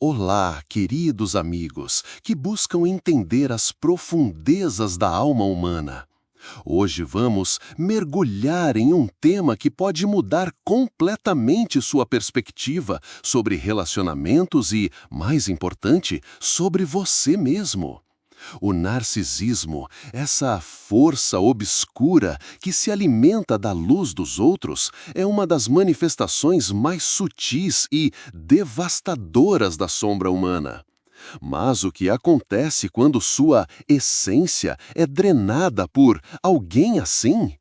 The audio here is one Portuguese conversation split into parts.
Olá, queridos amigos que buscam entender as profundezas da alma humana. Hoje vamos mergulhar em um tema que pode mudar completamente sua perspectiva sobre relacionamentos e, mais importante, sobre você mesmo. O narcisismo, essa força obscura que se alimenta da luz dos outros, é uma das manifestações mais sutis e devastadoras da sombra humana. Mas o que acontece quando sua essência é drenada por alguém assim?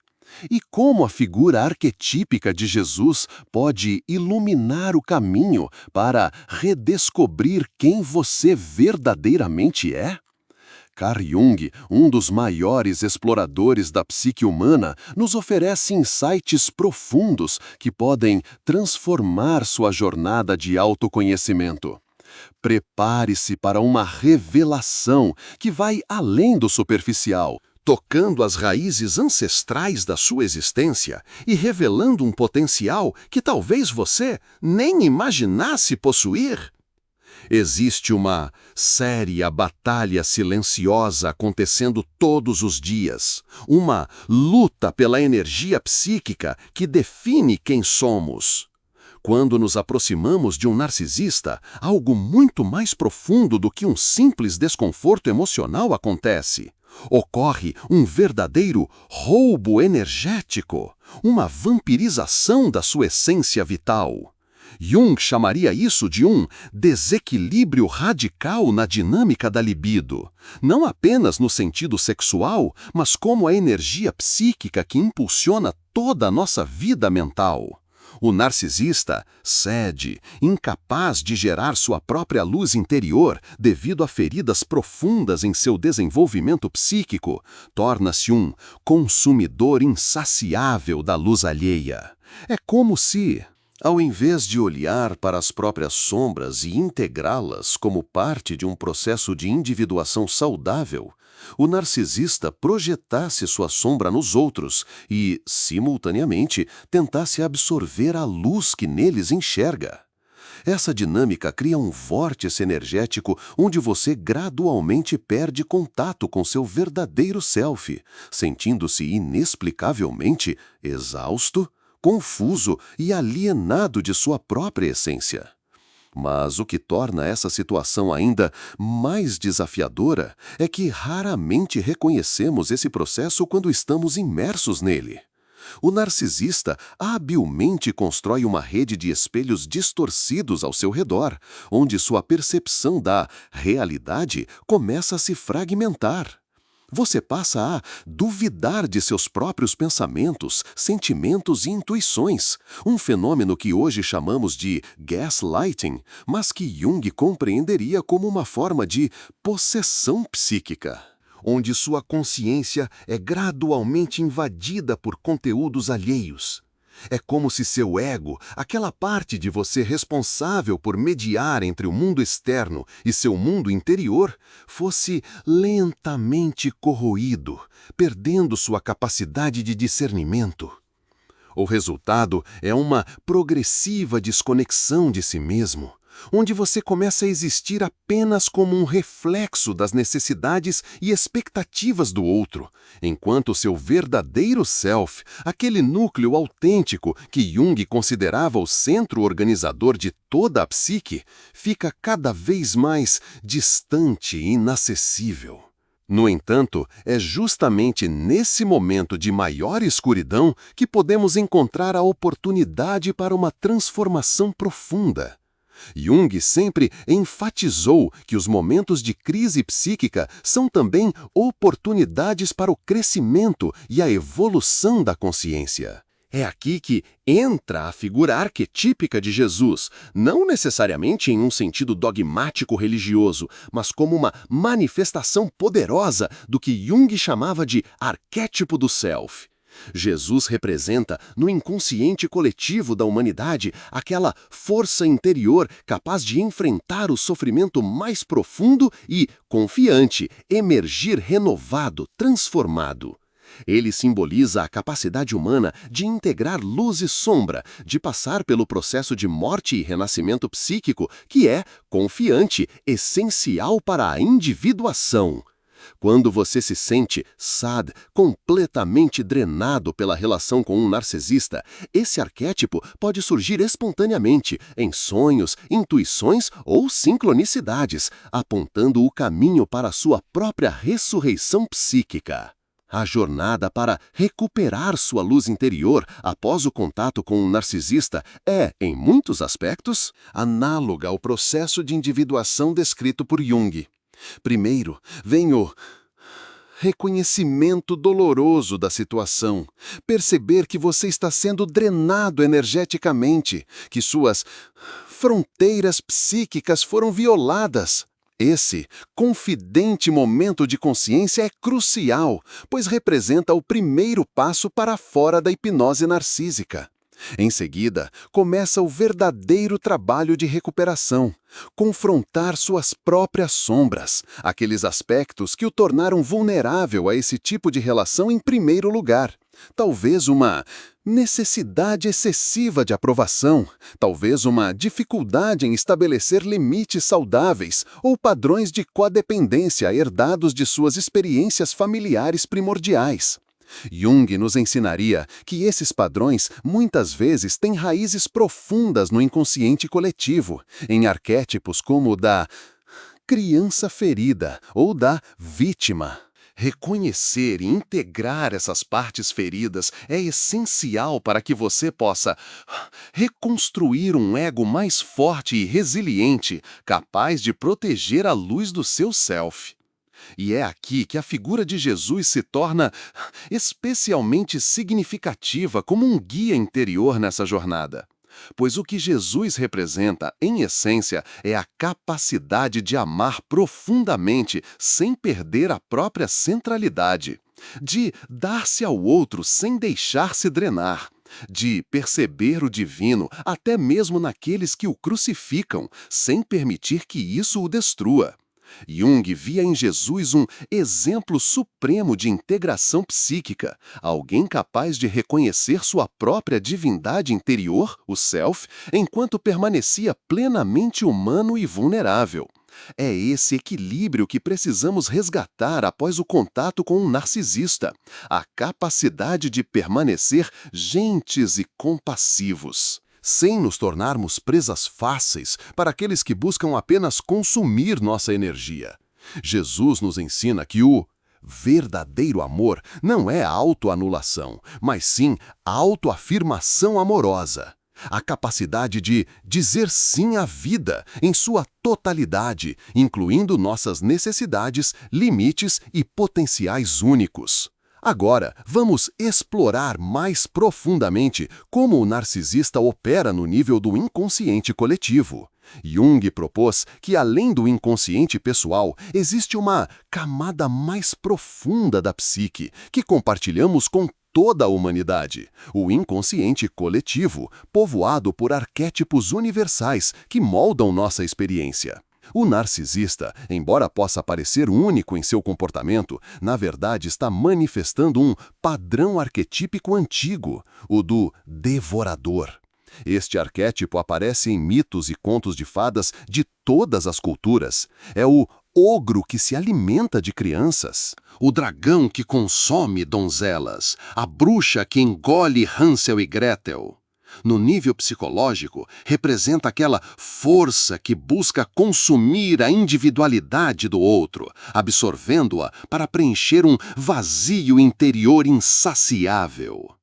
E como a figura arquetípica de Jesus pode iluminar o caminho para redescobrir quem você verdadeiramente é? Carl Jung, um dos maiores exploradores da psique humana, nos oferece insights profundos que podem transformar sua jornada de autoconhecimento. Prepare-se para uma revelação que vai além do superficial, tocando as raízes ancestrais da sua existência e revelando um potencial que talvez você nem imaginasse possuir. Existe uma séria batalha silenciosa acontecendo todos os dias, uma luta pela energia psíquica que define quem somos. Quando nos aproximamos de um narcisista, algo muito mais profundo do que um simples desconforto emocional acontece. Ocorre um verdadeiro roubo energético, uma vampirização da sua essência vital. Jung chamaria isso de um desequilíbrio radical na dinâmica da libido, não apenas no sentido sexual, mas como a energia psíquica que impulsiona toda a nossa vida mental. O narcisista cede, incapaz de gerar sua própria luz interior devido a feridas profundas em seu desenvolvimento psíquico, torna-se um consumidor insaciável da luz alheia. É como se, ao invés de olhar para as próprias sombras e integrá-las como parte de um processo de individuação saudável, o narcisista projetasse sua sombra nos outros e, simultaneamente, tentasse absorver a luz que neles enxerga. Essa dinâmica cria um vórtice energético onde você gradualmente perde contato com seu verdadeiro self, sentindo-se inexplicavelmente exausto, confuso e alienado de sua própria essência. Mas o que torna essa situação ainda mais desafiadora é que raramente reconhecemos esse processo quando estamos imersos nele. O narcisista habilmente constrói uma rede de espelhos distorcidos ao seu redor, onde sua percepção da realidade começa a se fragmentar. Você passa a duvidar de seus próprios pensamentos, sentimentos e intuições, um fenômeno que hoje chamamos de gaslighting, mas que Jung compreenderia como uma forma de possessão psíquica, onde sua consciência é gradualmente invadida por conteúdos alheios. É como se seu ego, aquela parte de você responsável por mediar entre o mundo externo e seu mundo interior, fosse lentamente corroído, perdendo sua capacidade de discernimento. O resultado é uma progressiva desconexão de si mesmo, onde você começa a existir apenas como um reflexo das necessidades e expectativas do outro, enquanto seu verdadeiro self, aquele núcleo autêntico que Jung considerava o centro organizador de toda a psique, fica cada vez mais distante e inacessível. No entanto, é justamente nesse momento de maior escuridão que podemos encontrar a oportunidade para uma transformação profunda. Jung sempre enfatizou que os momentos de crise psíquica são também oportunidades para o crescimento e a evolução da consciência. É aqui que entra a figura arquetípica de Jesus, não necessariamente em um sentido dogmático religioso, mas como uma manifestação poderosa do que Jung chamava de arquétipo do self. Jesus representa, no inconsciente coletivo da humanidade, aquela força interior capaz de enfrentar o sofrimento mais profundo e, confiante, emergir renovado, transformado. Ele simboliza a capacidade humana de integrar luz e sombra, de passar pelo processo de morte e renascimento psíquico, que é, confiante, essencial para a individuação. Quando você se sente, completamente drenado pela relação com um narcisista, esse arquétipo pode surgir espontaneamente, em sonhos, intuições ou sincronicidades, apontando o caminho para a sua própria ressurreição psíquica. A jornada para recuperar sua luz interior após o contato com um narcisista é, em muitos aspectos, análoga ao processo de individuação descrito por Jung. Primeiro, vem o reconhecimento doloroso da situação. Perceber que você está sendo drenado energeticamente, que suas fronteiras psíquicas foram violadas. Esse confidente momento de consciência é crucial, pois representa o primeiro passo para fora da hipnose narcísica. Em seguida, começa o verdadeiro trabalho de recuperação, confrontar suas próprias sombras, aqueles aspectos que o tornaram vulnerável a esse tipo de relação em primeiro lugar. Talvez uma necessidade excessiva de aprovação, talvez uma dificuldade em estabelecer limites saudáveis ou padrões de codependência herdados de suas experiências familiares primordiais. Jung nos ensinaria que esses padrões muitas vezes têm raízes profundas no inconsciente coletivo, em arquétipos como o da criança ferida ou da vítima. Reconhecer e integrar essas partes feridas é essencial para que você possa reconstruir um ego mais forte e resiliente, capaz de proteger a luz do seu self. E é aqui que a figura de Jesus se torna especialmente significativa como um guia interior nessa jornada. Pois o que Jesus representa, em essência, é a capacidade de amar profundamente sem perder a própria centralidade, de dar-se ao outro sem deixar-se drenar, de perceber o divino até mesmo naqueles que o crucificam, sem permitir que isso o destrua. Jung via em Jesus um exemplo supremo de integração psíquica, alguém capaz de reconhecer sua própria divindade interior, o self, enquanto permanecia plenamente humano e vulnerável. É esse equilíbrio que precisamos resgatar após o contato com um narcisista, a capacidade de permanecer gentis e compassivos, sem nos tornarmos presas fáceis para aqueles que buscam apenas consumir nossa energia. Jesus nos ensina que o verdadeiro amor não é autoanulação, mas sim autoafirmação amorosa. A capacidade de dizer sim à vida em sua totalidade, incluindo nossas necessidades, limites e potenciais únicos. Agora, vamos explorar mais profundamente como o narcisista opera no nível do inconsciente coletivo. Jung propôs que, além do inconsciente pessoal, existe uma camada mais profunda da psique, que compartilhamos com toda a humanidade, o inconsciente coletivo, povoado por arquétipos universais que moldam nossa experiência. O narcisista, embora possa parecer único em seu comportamento, na verdade está manifestando um padrão arquetípico antigo, o do devorador. Este arquétipo aparece em mitos e contos de fadas de todas as culturas. É o ogro que se alimenta de crianças, o dragão que consome donzelas, a bruxa que engole Hansel e Gretel. No nível psicológico, representa aquela força que busca consumir a individualidade do outro, absorvendo-a para preencher um vazio interior insaciável.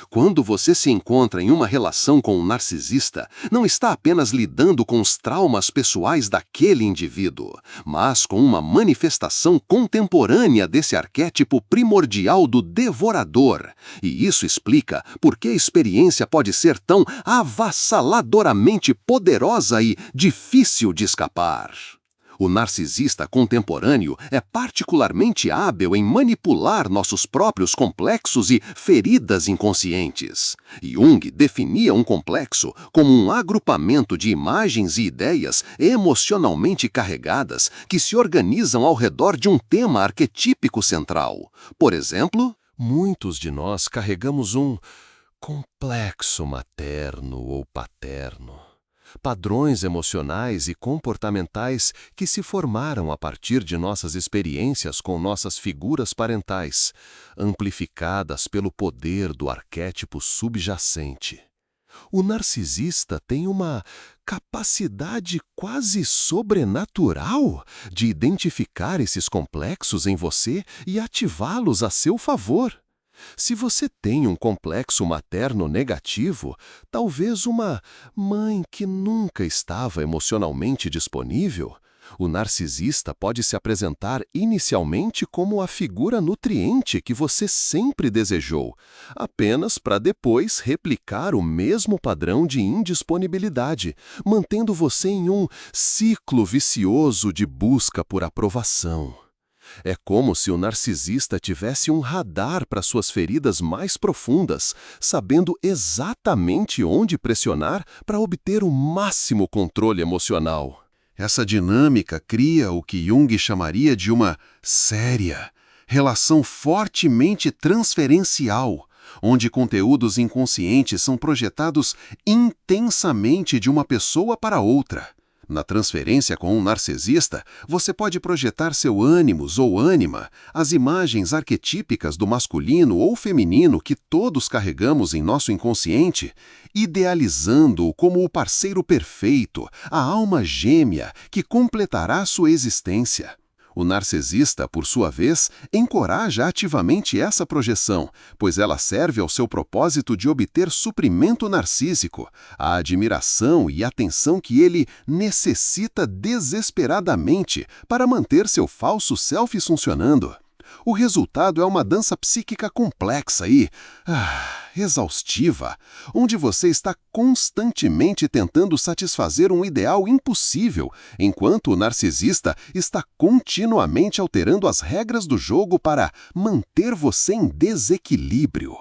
Quando você se encontra em uma relação com um narcisista, não está apenas lidando com os traumas pessoais daquele indivíduo, mas com uma manifestação contemporânea desse arquétipo primordial do devorador. E isso explica por que a experiência pode ser tão avassaladoramente poderosa e difícil de escapar. O narcisista contemporâneo é particularmente hábil em manipular nossos próprios complexos e feridas inconscientes. Jung definia um complexo como um agrupamento de imagens e ideias emocionalmente carregadas que se organizam ao redor de um tema arquetípico central. Por exemplo, Muitos de nós carregamos um complexo materno ou paterno. Padrões emocionais e comportamentais que se formaram a partir de nossas experiências com nossas figuras parentais, amplificadas pelo poder do arquétipo subjacente. O narcisista tem uma capacidade quase sobrenatural de identificar esses complexos em você e ativá-los a seu favor. Se você tem um complexo materno negativo, talvez uma mãe que nunca estava emocionalmente disponível, o narcisista pode se apresentar inicialmente como a figura nutriente que você sempre desejou, apenas para depois replicar o mesmo padrão de indisponibilidade, mantendo você em um ciclo vicioso de busca por aprovação. É como se o narcisista tivesse um radar para suas feridas mais profundas, sabendo exatamente onde pressionar para obter o máximo controle emocional. Essa dinâmica cria o que Jung chamaria de uma séria, relação fortemente transferencial, onde conteúdos inconscientes são projetados intensamente de uma pessoa para outra. Na transferência com um narcisista, você pode projetar seu ânimos ou ânima, as imagens arquetípicas do masculino ou feminino que todos carregamos em nosso inconsciente, idealizando-o como o parceiro perfeito, a alma gêmea que completará sua existência. O narcisista, por sua vez, encoraja ativamente essa projeção, pois ela serve ao seu propósito de obter suprimento narcísico, a admiração e atenção que ele necessita desesperadamente para manter seu falso self funcionando. O resultado é uma dança psíquica complexa e exaustiva, onde você está constantemente tentando satisfazer um ideal impossível, enquanto o narcisista está continuamente alterando as regras do jogo para manter você em desequilíbrio.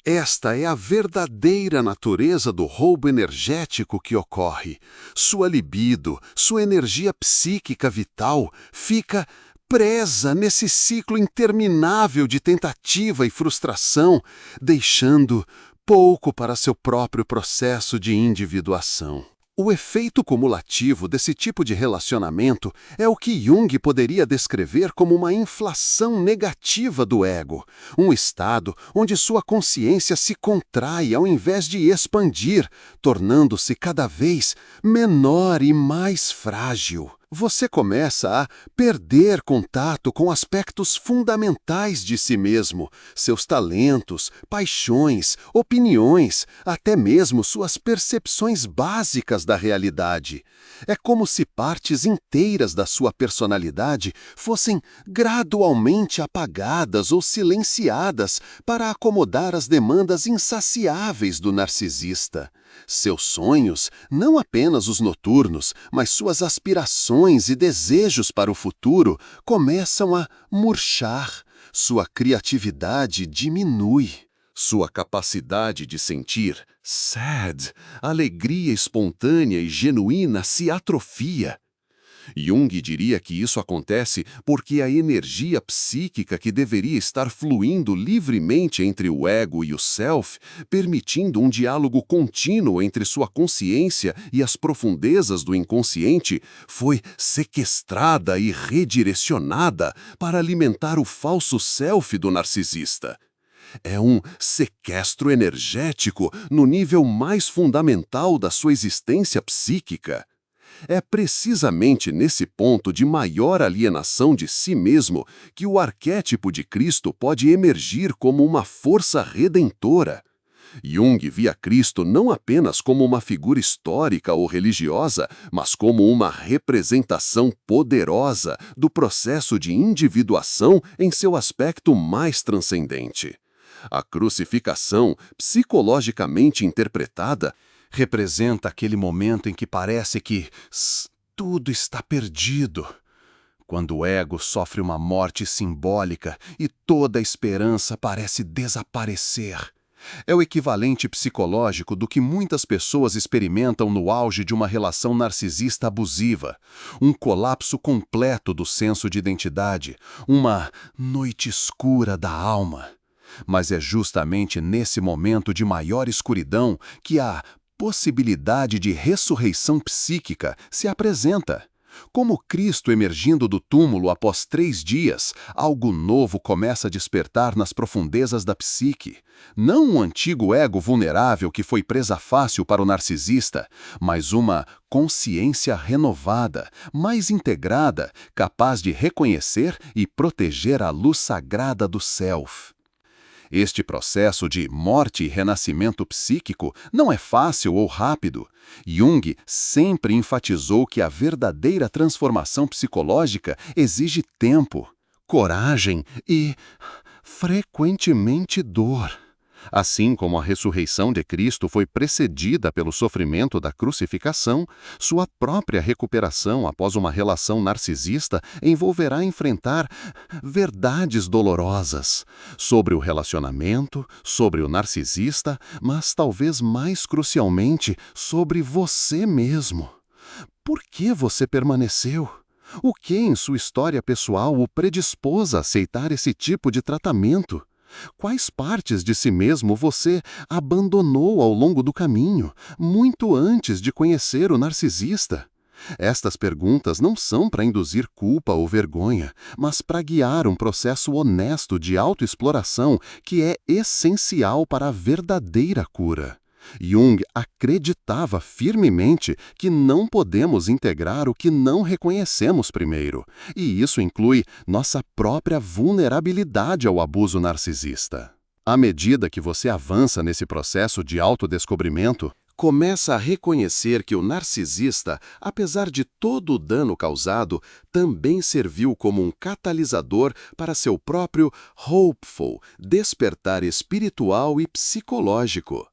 Esta é a verdadeira natureza do roubo energético que ocorre. Sua libido, sua energia psíquica vital fica presa nesse ciclo interminável de tentativa e frustração, deixando pouco para seu próprio processo de individuação. O efeito cumulativo desse tipo de relacionamento é o que Jung poderia descrever como uma inflação negativa do ego, um estado onde sua consciência se contrai ao invés de expandir, tornando-se cada vez menor e mais frágil. Você começa a perder contato com aspectos fundamentais de si mesmo, seus talentos, paixões, opiniões, até mesmo suas percepções básicas da realidade. É como se partes inteiras da sua personalidade fossem gradualmente apagadas ou silenciadas para acomodar as demandas insaciáveis do narcisista. Seus sonhos, não apenas os noturnos, mas suas aspirações e desejos para o futuro, começam a murchar. Sua criatividade diminui. Sua capacidade de sentir alegria espontânea e genuína se atrofia. Jung diria que isso acontece porque a energia psíquica que deveria estar fluindo livremente entre o ego e o self, permitindo um diálogo contínuo entre sua consciência e as profundezas do inconsciente, foi sequestrada e redirecionada para alimentar o falso self do narcisista. É um sequestro energético no nível mais fundamental da sua existência psíquica. É precisamente nesse ponto de maior alienação de si mesmo que o arquétipo de Cristo pode emergir como uma força redentora. Jung via Cristo não apenas como uma figura histórica ou religiosa, mas como uma representação poderosa do processo de individuação em seu aspecto mais transcendente. A crucificação, psicologicamente interpretada, representa aquele momento em que parece que tudo está perdido. Quando o ego sofre uma morte simbólica e toda a esperança parece desaparecer. É o equivalente psicológico do que muitas pessoas experimentam no auge de uma relação narcisista abusiva, um colapso completo do senso de identidade, uma noite escura da alma. Mas é justamente nesse momento de maior escuridão que a possibilidade de ressurreição psíquica se apresenta. Como Cristo emergindo do túmulo após 3 dias, algo novo começa a despertar nas profundezas da psique. Não um antigo ego vulnerável que foi presa fácil para o narcisista, mas uma consciência renovada, mais integrada, capaz de reconhecer e proteger a luz sagrada do self. Este processo de morte e renascimento psíquico não é fácil ou rápido. Jung sempre enfatizou que a verdadeira transformação psicológica exige tempo, coragem e, frequentemente, dor. Assim como a ressurreição de Cristo foi precedida pelo sofrimento da crucificação, sua própria recuperação após uma relação narcisista envolverá enfrentar verdades dolorosas sobre o relacionamento, sobre o narcisista, mas talvez mais crucialmente sobre você mesmo. Por que você permaneceu? O que em sua história pessoal o predispôs a aceitar esse tipo de tratamento? Quais partes de si mesmo você abandonou ao longo do caminho, muito antes de conhecer o narcisista? Estas perguntas não são para induzir culpa ou vergonha, mas para guiar um processo honesto de autoexploração que é essencial para a verdadeira cura. Jung acreditava firmemente que não podemos integrar o que não reconhecemos primeiro, e isso inclui nossa própria vulnerabilidade ao abuso narcisista. À medida que você avança nesse processo de autodescobrimento, começa a reconhecer que o narcisista, apesar de todo o dano causado, também serviu como um catalisador para seu próprio hopeful despertar espiritual e psicológico.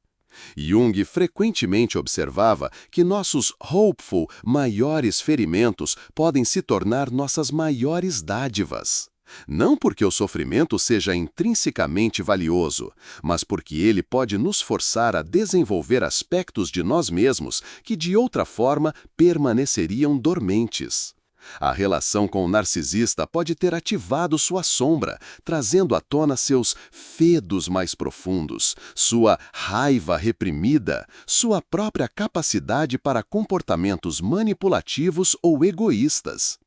Jung frequentemente observava que nossos hopeful maiores ferimentos podem se tornar nossas maiores dádivas. Não porque o sofrimento seja intrinsecamente valioso, mas porque ele pode nos forçar a desenvolver aspectos de nós mesmos que de outra forma permaneceriam dormentes. A relação com o narcisista pode ter ativado sua sombra, trazendo à tona seus fedos mais profundos, sua raiva reprimida, sua própria capacidade para comportamentos manipulativos ou egoístas.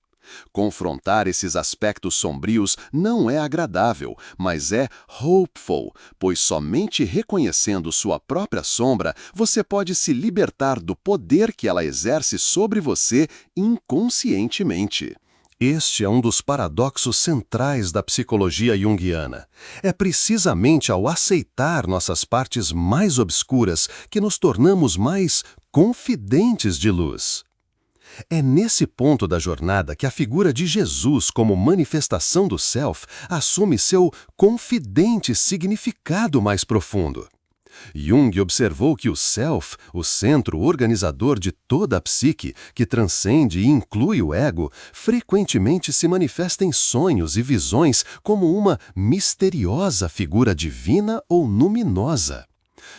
Confrontar esses aspectos sombrios não é agradável, mas é hopeful, pois somente reconhecendo sua própria sombra você pode se libertar do poder que ela exerce sobre você inconscientemente. Este é um dos paradoxos centrais da psicologia junguiana. É precisamente ao aceitar nossas partes mais obscuras que nos tornamos mais confidentes de luz. É nesse ponto da jornada que a figura de Jesus como manifestação do Self assume seu confidente significado mais profundo. Jung observou que o Self, o centro organizador de toda a psique, que transcende e inclui o ego, frequentemente se manifesta em sonhos e visões como uma misteriosa figura divina ou luminosa.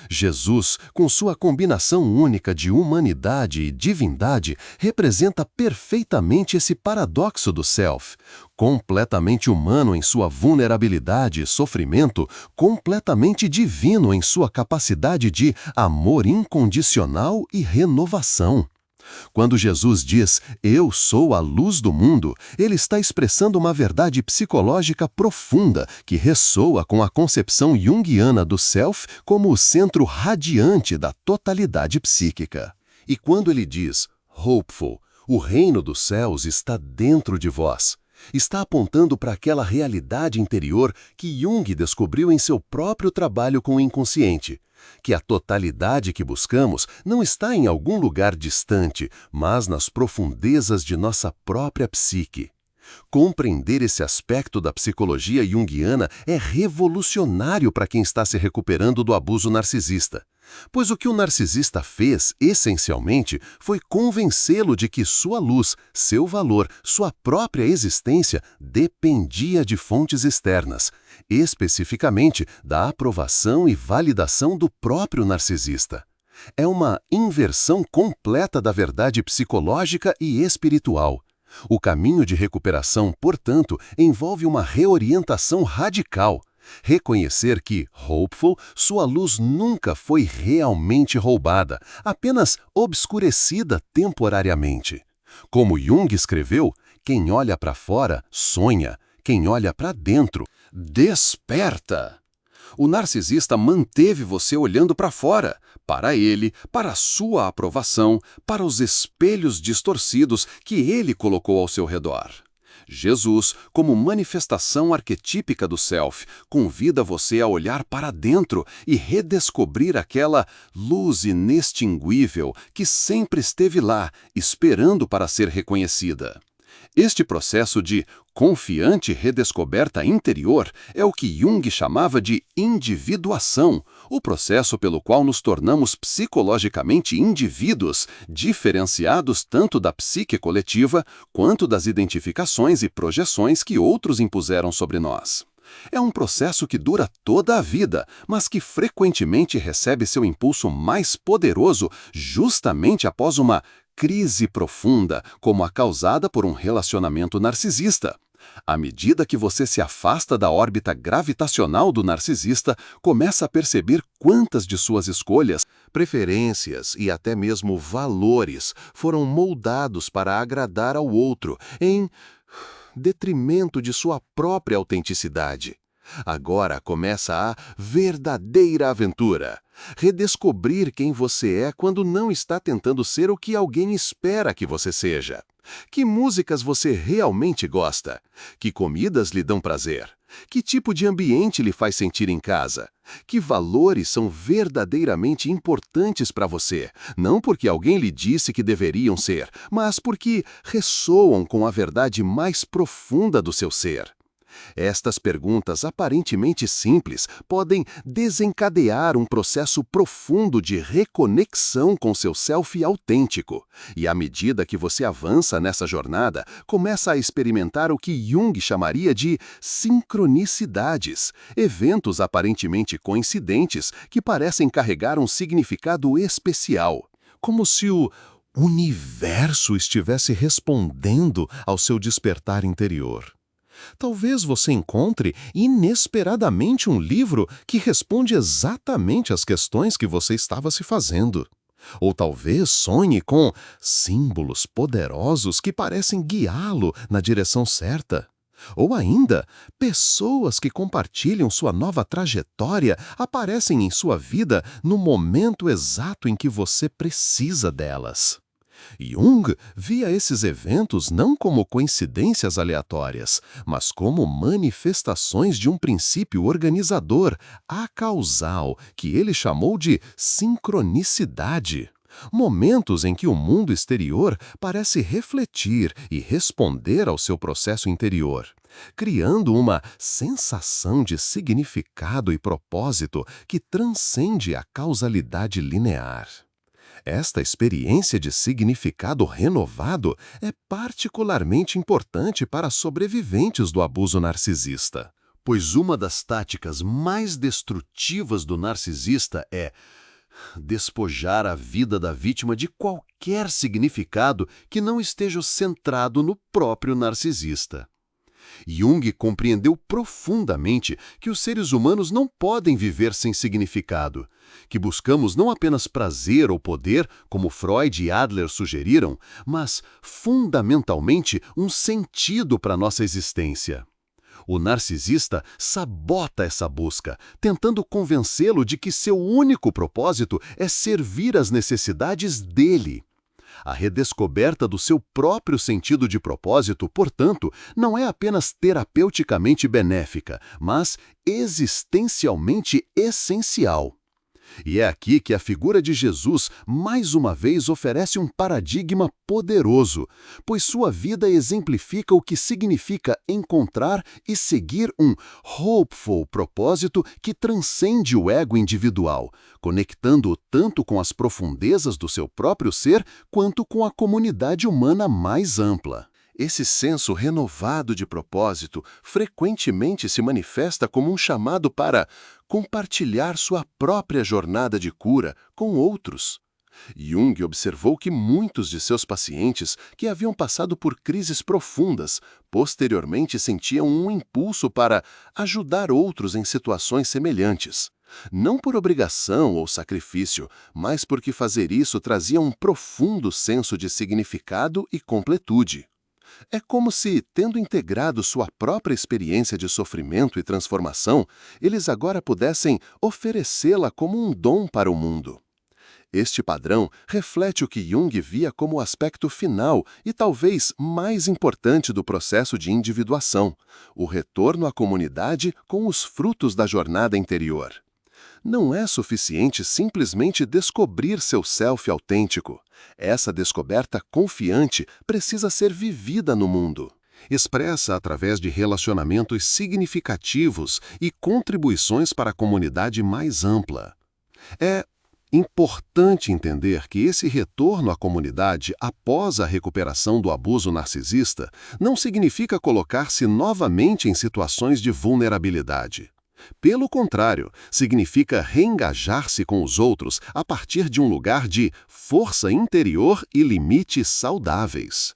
Jesus, com sua combinação única de humanidade e divindade, representa perfeitamente esse paradoxo do Self. Completamente humano em sua vulnerabilidade e sofrimento, completamente divino em sua capacidade de amor incondicional e renovação. Quando Jesus diz, "Eu sou a luz do mundo", ele está expressando uma verdade psicológica profunda que ressoa com a concepção junguiana do Self como o centro radiante da totalidade psíquica. E quando ele diz, "Hopeful", o reino dos céus está dentro de vós, está apontando para aquela realidade interior que Jung descobriu em seu próprio trabalho com o inconsciente. Que a totalidade que buscamos não está em algum lugar distante, mas nas profundezas de nossa própria psique. Compreender esse aspecto da psicologia junguiana é revolucionário para quem está se recuperando do abuso narcisista. Pois o que o narcisista fez, essencialmente, foi convencê-lo de que sua luz, seu valor, sua própria existência dependia de fontes externas, especificamente da aprovação e validação do próprio narcisista. É uma inversão completa da verdade psicológica e espiritual. O caminho de recuperação, portanto, envolve uma reorientação radical. Reconhecer que, hopeful, sua luz nunca foi realmente roubada, apenas obscurecida temporariamente. Como Jung escreveu, quem olha para fora sonha, quem olha para dentro desperta. O narcisista manteve você olhando para fora, para ele, para a sua aprovação, para os espelhos distorcidos que ele colocou ao seu redor. Jesus, como manifestação arquetípica do Self, convida você a olhar para dentro e redescobrir aquela luz inextinguível que sempre esteve lá, esperando para ser reconhecida. Este processo de confiante redescoberta interior é o que Jung chamava de individuação, o processo pelo qual nos tornamos psicologicamente indivíduos, diferenciados tanto da psique coletiva quanto das identificações e projeções que outros impuseram sobre nós. É um processo que dura toda a vida, mas que frequentemente recebe seu impulso mais poderoso justamente após uma crise profunda, como a causada por um relacionamento narcisista. À medida que você se afasta da órbita gravitacional do narcisista, começa a perceber quantas de suas escolhas, preferências e até mesmo valores foram moldados para agradar ao outro, em detrimento de sua própria autenticidade. Agora começa a verdadeira aventura. Redescobrir quem você é quando não está tentando ser o que alguém espera que você seja. Que músicas você realmente gosta? Que comidas lhe dão prazer? Que tipo de ambiente lhe faz sentir em casa? Que valores são verdadeiramente importantes para você? Não porque alguém lhe disse que deveriam ser, mas porque ressoam com a verdade mais profunda do seu ser. Estas perguntas aparentemente simples podem desencadear um processo profundo de reconexão com seu self autêntico. E à medida que você avança nessa jornada, começa a experimentar o que Jung chamaria de sincronicidades, eventos aparentemente coincidentes que parecem carregar um significado especial, como se o universo estivesse respondendo ao seu despertar interior. Talvez você encontre inesperadamente um livro que responde exatamente às questões que você estava se fazendo. Ou talvez sonhe com símbolos poderosos que parecem guiá-lo na direção certa. Ou ainda, pessoas que compartilham sua nova trajetória aparecem em sua vida no momento exato em que você precisa delas. Jung via esses eventos não como coincidências aleatórias, mas como manifestações de um princípio organizador, acausal, que ele chamou de sincronicidade. Momentos em que o mundo exterior parece refletir e responder ao seu processo interior, criando uma sensação de significado e propósito que transcende a causalidade linear. Esta experiência de significado renovado é particularmente importante para sobreviventes do abuso narcisista, pois uma das táticas mais destrutivas do narcisista é despojar a vida da vítima de qualquer significado que não esteja centrado no próprio narcisista. Jung compreendeu profundamente que os seres humanos não podem viver sem significado, que buscamos não apenas prazer ou poder, como Freud e Adler sugeriram, mas, fundamentalmente, um sentido para nossa existência. O narcisista sabota essa busca, tentando convencê-lo de que seu único propósito é servir às necessidades dele. A redescoberta do seu próprio sentido de propósito, portanto, não é apenas terapeuticamente benéfica, mas existencialmente essencial. E é aqui que a figura de Jesus, mais uma vez, oferece um paradigma poderoso, pois sua vida exemplifica o que significa encontrar e seguir um hopeful propósito que transcende o ego individual, conectando-o tanto com as profundezas do seu próprio ser, quanto com a comunidade humana mais ampla. Esse senso renovado de propósito frequentemente se manifesta como um chamado para compartilhar sua própria jornada de cura com outros. Jung observou que muitos de seus pacientes que haviam passado por crises profundas, posteriormente sentiam um impulso para ajudar outros em situações semelhantes. Não por obrigação ou sacrifício, mas porque fazer isso trazia um profundo senso de significado e completude. É como se, tendo integrado sua própria experiência de sofrimento e transformação, eles agora pudessem oferecê-la como um dom para o mundo. Este padrão reflete o que Jung via como o aspecto final e talvez mais importante do processo de individuação, o retorno à comunidade com os frutos da jornada interior. Não é suficiente simplesmente descobrir seu self autêntico. Essa descoberta confiante precisa ser vivida no mundo. Expressa através de relacionamentos significativos e contribuições para a comunidade mais ampla. É importante entender que esse retorno à comunidade após a recuperação do abuso narcisista não significa colocar-se novamente em situações de vulnerabilidade. Pelo contrário, significa reengajar-se com os outros a partir de um lugar de força interior e limites saudáveis.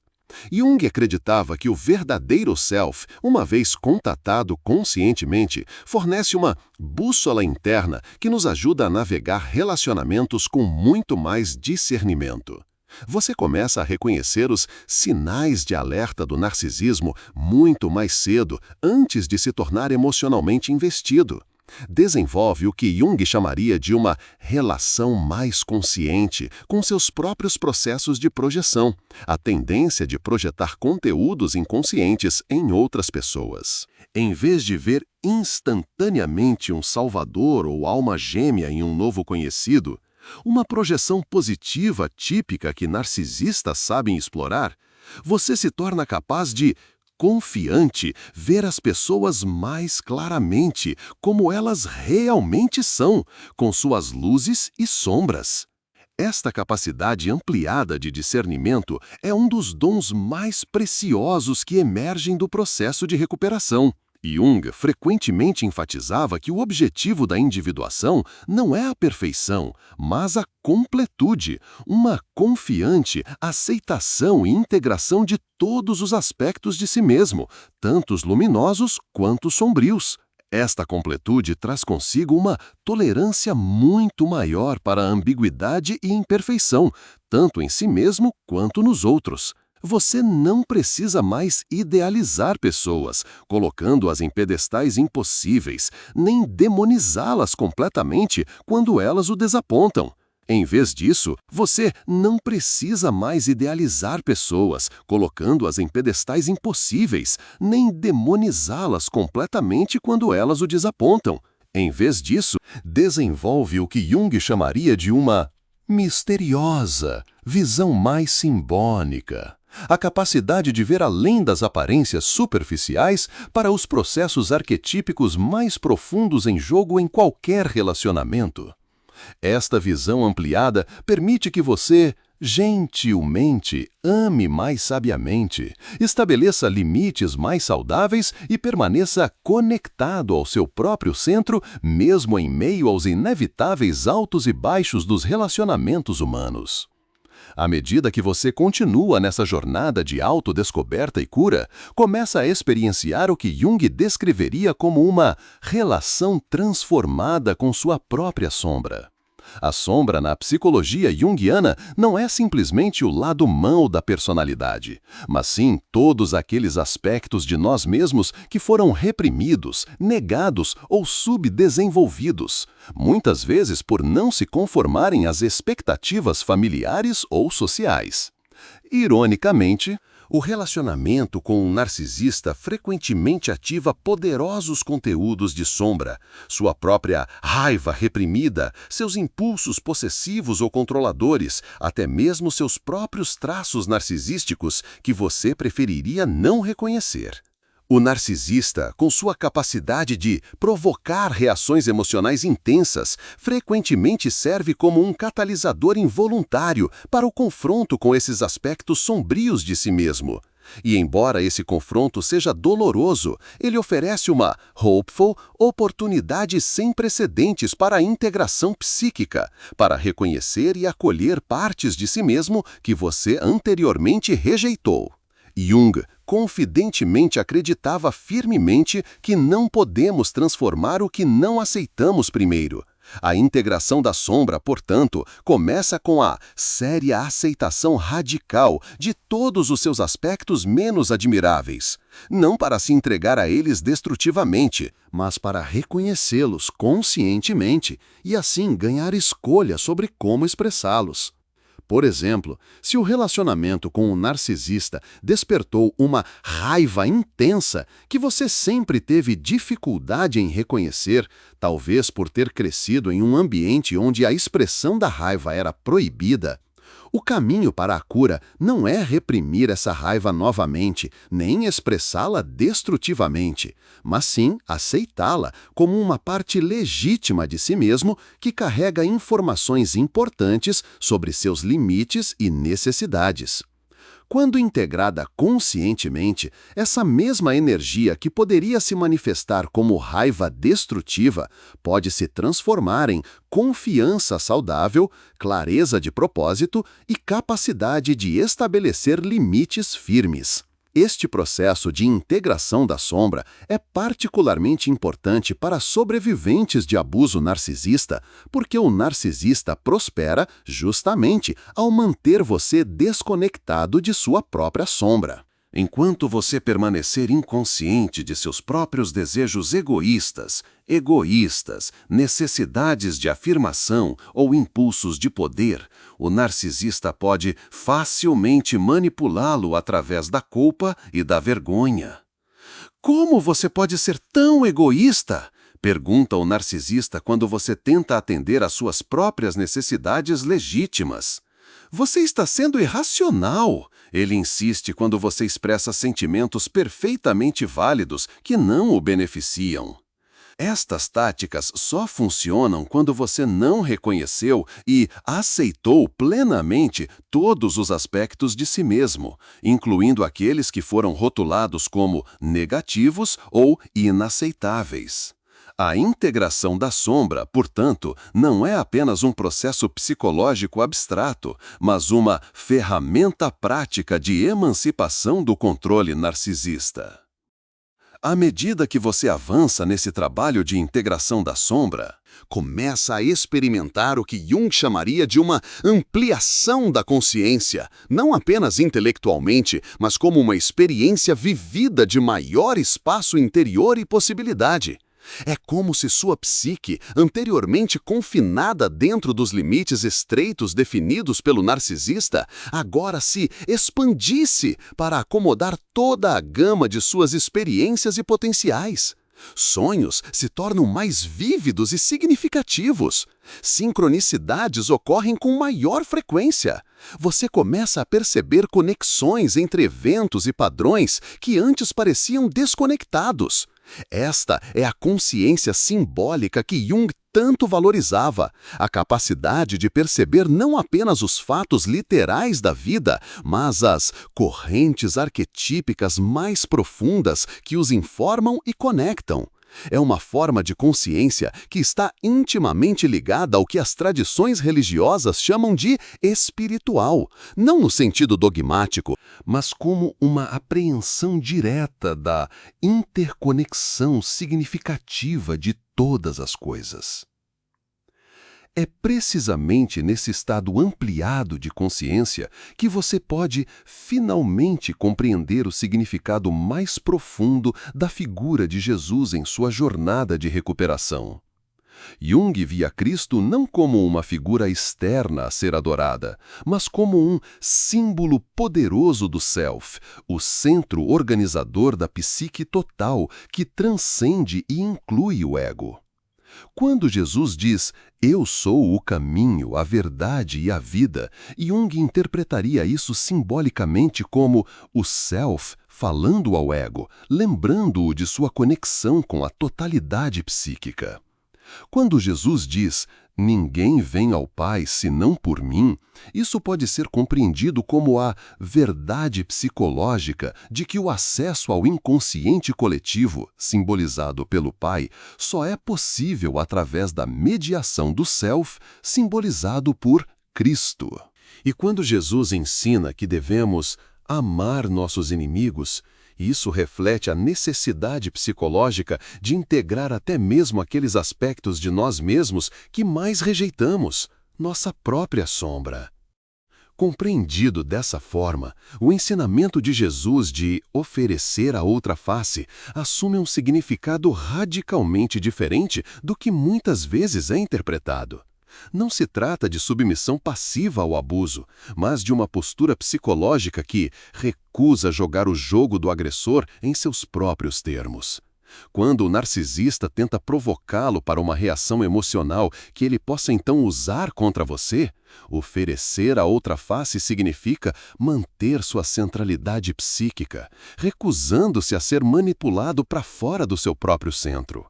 Jung acreditava que o verdadeiro self, uma vez contatado conscientemente, fornece uma bússola interna que nos ajuda a navegar relacionamentos com muito mais discernimento. Você começa a reconhecer os sinais de alerta do narcisismo muito mais cedo, antes de se tornar emocionalmente investido. Desenvolve o que Jung chamaria de uma relação mais consciente com seus próprios processos de projeção, a tendência de projetar conteúdos inconscientes em outras pessoas. Em vez de ver instantaneamente um salvador ou alma gêmea em um novo conhecido, uma projeção positiva típica que narcisistas sabem explorar, você se torna capaz de, confiante, ver as pessoas mais claramente, como elas realmente são, com suas luzes e sombras. Esta capacidade ampliada de discernimento é um dos dons mais preciosos que emergem do processo de recuperação. Jung frequentemente enfatizava que o objetivo da individuação não é a perfeição, mas a completude, uma confiante aceitação e integração de todos os aspectos de si mesmo, tanto os luminosos quanto os sombrios. Esta completude traz consigo uma tolerância muito maior para a ambiguidade e imperfeição, tanto em si mesmo quanto nos outros. Você não precisa mais idealizar pessoas, colocando-as em pedestais impossíveis, nem demonizá-las completamente quando elas o desapontam. Em vez disso, você não precisa mais idealizar pessoas, colocando-as em pedestais impossíveis, nem demonizá-las completamente quando elas o desapontam. Em vez disso, desenvolve o que Jung chamaria de uma misteriosa visão mais simbólica. A capacidade de ver além das aparências superficiais para os processos arquetípicos mais profundos em jogo em qualquer relacionamento. Esta visão ampliada permite que você, gentilmente, ame mais sabiamente, estabeleça limites mais saudáveis e permaneça conectado ao seu próprio centro, mesmo em meio aos inevitáveis altos e baixos dos relacionamentos humanos. À medida que você continua nessa jornada de autodescoberta e cura, começa a experienciar o que Jung descreveria como uma relação transformada com sua própria sombra. A sombra na psicologia junguiana não é simplesmente o lado mau da personalidade, mas sim todos aqueles aspectos de nós mesmos que foram reprimidos, negados ou subdesenvolvidos, muitas vezes por não se conformarem às expectativas familiares ou sociais. Ironicamente, o relacionamento com um narcisista frequentemente ativa poderosos conteúdos de sombra, sua própria raiva reprimida, seus impulsos possessivos ou controladores, até mesmo seus próprios traços narcisísticos que você preferiria não reconhecer. O narcisista, com sua capacidade de provocar reações emocionais intensas, frequentemente serve como um catalisador involuntário para o confronto com esses aspectos sombrios de si mesmo. E embora esse confronto seja doloroso, ele oferece uma hopeful oportunidade sem precedentes para a integração psíquica, para reconhecer e acolher partes de si mesmo que você anteriormente rejeitou. Jung confidentemente acreditava firmemente que não podemos transformar o que não aceitamos primeiro. A integração da sombra, portanto, começa com a séria aceitação radical de todos os seus aspectos menos admiráveis, não para se entregar a eles destrutivamente, mas para reconhecê-los conscientemente e assim ganhar escolha sobre como expressá-los. Por exemplo, se o relacionamento com o narcisista despertou uma raiva intensa que você sempre teve dificuldade em reconhecer, talvez por ter crescido em um ambiente onde a expressão da raiva era proibida, o caminho para a cura não é reprimir essa raiva novamente, nem expressá-la destrutivamente, mas sim aceitá-la como uma parte legítima de si mesmo que carrega informações importantes sobre seus limites e necessidades. Quando integrada conscientemente, essa mesma energia que poderia se manifestar como raiva destrutiva pode se transformar em confiança saudável, clareza de propósito e capacidade de estabelecer limites firmes. Este processo de integração da sombra é particularmente importante para sobreviventes de abuso narcisista, porque o narcisista prospera justamente ao manter você desconectado de sua própria sombra. Enquanto você permanecer inconsciente de seus próprios desejos egoístas, necessidades de afirmação ou impulsos de poder, o narcisista pode facilmente manipulá-lo através da culpa e da vergonha. Como você pode ser tão egoísta? Pergunta o narcisista quando você tenta atender às suas próprias necessidades legítimas. Você está sendo irracional, ele insiste quando você expressa sentimentos perfeitamente válidos que não o beneficiam. Estas táticas só funcionam quando você não reconheceu e aceitou plenamente todos os aspectos de si mesmo, incluindo aqueles que foram rotulados como negativos ou inaceitáveis. A integração da sombra, portanto, não é apenas um processo psicológico abstrato, mas uma ferramenta prática de emancipação do controle narcisista. À medida que você avança nesse trabalho de integração da sombra, começa a experimentar o que Jung chamaria de uma ampliação da consciência, não apenas intelectualmente, mas como uma experiência vivida de maior espaço interior e possibilidade. É como se sua psique, anteriormente confinada dentro dos limites estreitos definidos pelo narcisista, agora se expandisse para acomodar toda a gama de suas experiências e potenciais. Sonhos se tornam mais vívidos e significativos. Sincronicidades ocorrem com maior frequência. Você começa a perceber conexões entre eventos e padrões que antes pareciam desconectados. Esta é a consciência simbólica que Jung tanto valorizava, a capacidade de perceber não apenas os fatos literais da vida, mas as correntes arquetípicas mais profundas que os informam e conectam. É uma forma de consciência que está intimamente ligada ao que as tradições religiosas chamam de espiritual, não no sentido dogmático, mas como uma apreensão direta da interconexão significativa de todas as coisas. É precisamente nesse estado ampliado de consciência que você pode finalmente compreender o significado mais profundo da figura de Jesus em sua jornada de recuperação. Jung via Cristo não como uma figura externa a ser adorada, mas como um símbolo poderoso do Self, o centro organizador da psique total que transcende e inclui o ego. Quando Jesus diz, "Eu sou o caminho, a verdade e a vida", Jung interpretaria isso simbolicamente como o Self falando ao ego, lembrando-o de sua conexão com a totalidade psíquica. Quando Jesus diz, "Ninguém vem ao Pai senão por mim", isso pode ser compreendido como a verdade psicológica de que o acesso ao inconsciente coletivo, simbolizado pelo Pai, só é possível através da mediação do Self, simbolizado por Cristo. E quando Jesus ensina que devemos amar nossos inimigos, isso reflete a necessidade psicológica de integrar até mesmo aqueles aspectos de nós mesmos que mais rejeitamos, nossa própria sombra. Compreendido dessa forma, o ensinamento de Jesus de oferecer a outra face assume um significado radicalmente diferente do que muitas vezes é interpretado. Não se trata de submissão passiva ao abuso, mas de uma postura psicológica que recusa jogar o jogo do agressor em seus próprios termos. Quando o narcisista tenta provocá-lo para uma reação emocional que ele possa então usar contra você, oferecer a outra face significa manter sua centralidade psíquica, recusando-se a ser manipulado para fora do seu próprio centro.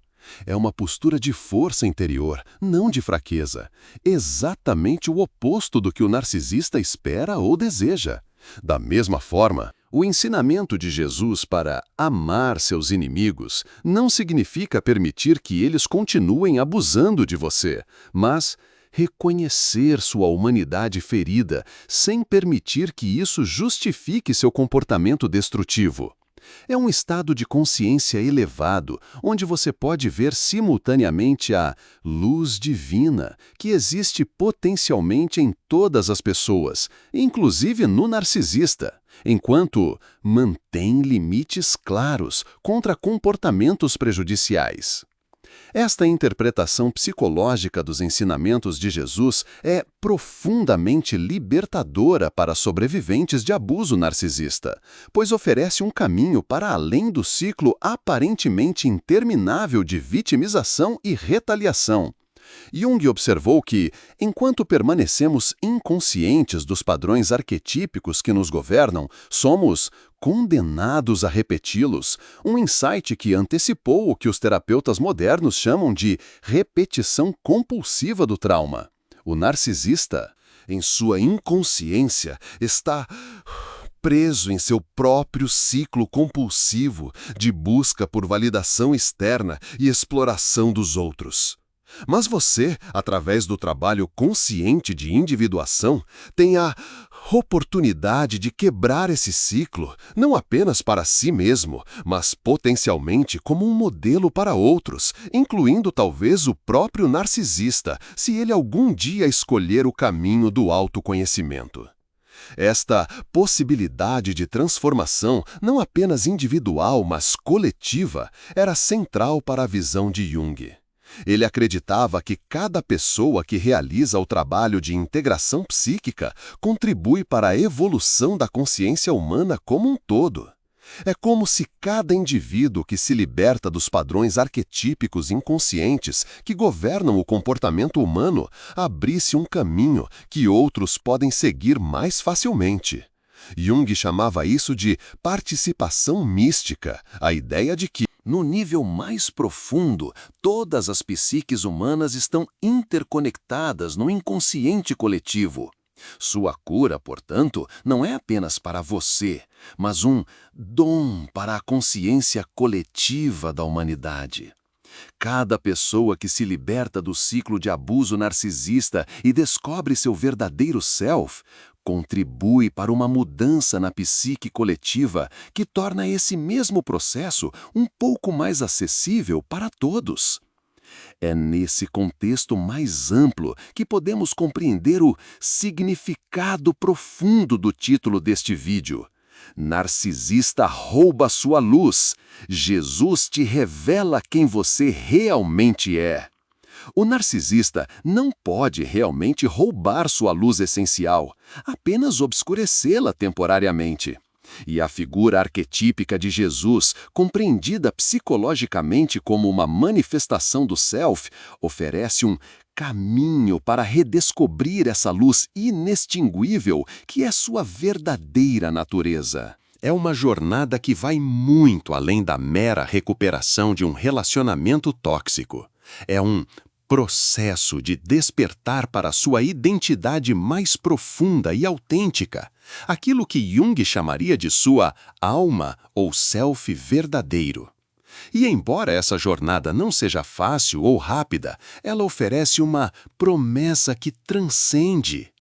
É uma postura de força interior, não de fraqueza. Exatamente o oposto do que o narcisista espera ou deseja. Da mesma forma, o ensinamento de Jesus para amar seus inimigos não significa permitir que eles continuem abusando de você, mas reconhecer sua humanidade ferida sem permitir que isso justifique seu comportamento destrutivo. É um estado de consciência elevado, onde você pode ver simultaneamente a luz divina, que existe potencialmente em todas as pessoas, inclusive no narcisista, enquanto mantém limites claros contra comportamentos prejudiciais. Esta interpretação psicológica dos ensinamentos de Jesus é profundamente libertadora para sobreviventes de abuso narcisista, pois oferece um caminho para além do ciclo aparentemente interminável de vitimização e retaliação. Jung observou que, enquanto permanecemos inconscientes dos padrões arquetípicos que nos governam, somos condenados a repeti-los, um insight que antecipou o que os terapeutas modernos chamam de repetição compulsiva do trauma. O narcisista, em sua inconsciência, está preso em seu próprio ciclo compulsivo de busca por validação externa e exploração dos outros. Mas você, através do trabalho consciente de individuação, tem a oportunidade de quebrar esse ciclo, não apenas para si mesmo, mas potencialmente como um modelo para outros, incluindo talvez o próprio narcisista, se ele algum dia escolher o caminho do autoconhecimento. Esta possibilidade de transformação, não apenas individual, mas coletiva, era central para a visão de Jung. Ele acreditava que cada pessoa que realiza o trabalho de integração psíquica contribui para a evolução da consciência humana como um todo. É como se cada indivíduo que se liberta dos padrões arquetípicos inconscientes que governam o comportamento humano abrisse um caminho que outros podem seguir mais facilmente. Jung chamava isso de participação mística, a ideia de que, no nível mais profundo, todas as psiques humanas estão interconectadas no inconsciente coletivo. Sua cura, portanto, não é apenas para você, mas um dom para a consciência coletiva da humanidade. Cada pessoa que se liberta do ciclo de abuso narcisista e descobre seu verdadeiro self, contribui para uma mudança na psique coletiva que torna esse mesmo processo um pouco mais acessível para todos. É nesse contexto mais amplo que podemos compreender o significado profundo do título deste vídeo. Narcisista rouba sua luz. Jesus te revela quem você realmente é. O narcisista não pode realmente roubar sua luz essencial, apenas obscurecê-la temporariamente. E a figura arquetípica de Jesus, compreendida psicologicamente como uma manifestação do Self, oferece um caminho para redescobrir essa luz inextinguível que é sua verdadeira natureza. É uma jornada que vai muito além da mera recuperação de um relacionamento tóxico. É um processo de despertar para sua identidade mais profunda e autêntica, aquilo que Jung chamaria de sua alma ou self verdadeiro. E embora essa jornada não seja fácil ou rápida, ela oferece uma promessa que transcende.